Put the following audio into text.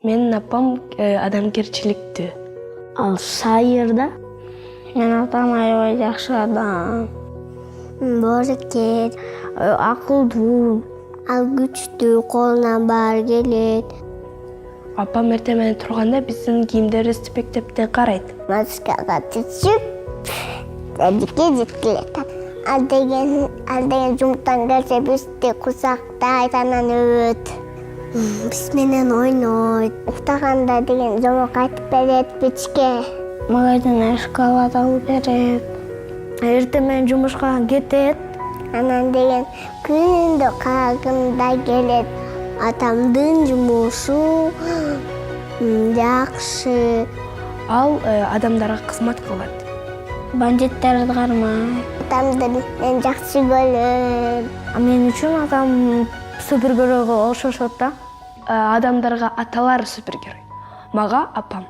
Менин апам адамгерчиликтүү. Ал шайыр да? Менин атам аябай жакшы адам. Боорукет, акылдуу, ал күчтүү, колунан баары келет. Апам эртең менен турганда биздин кийимдерди степектеп карайт. Маскага түшүп, садикке жеткилет. Ал деген жумуктан келсе бизди кусактайт, анан өбөт. Биз менен ойнойт. Уктаганда деген жомок айтып берет бичке. Магазинден шоколад алып берет. Эртең менен жумушка кетет. Анан деген күндө кагында келет. Атамдын жумушу жакшы. Ал адамдарга кызмат кылат. Бандиттерди кармайт. Атамды мен жакшы көрөм. Мен үчүн атам супергеройго окшошот да. Адамдарга аталар супергерой. Мага апам.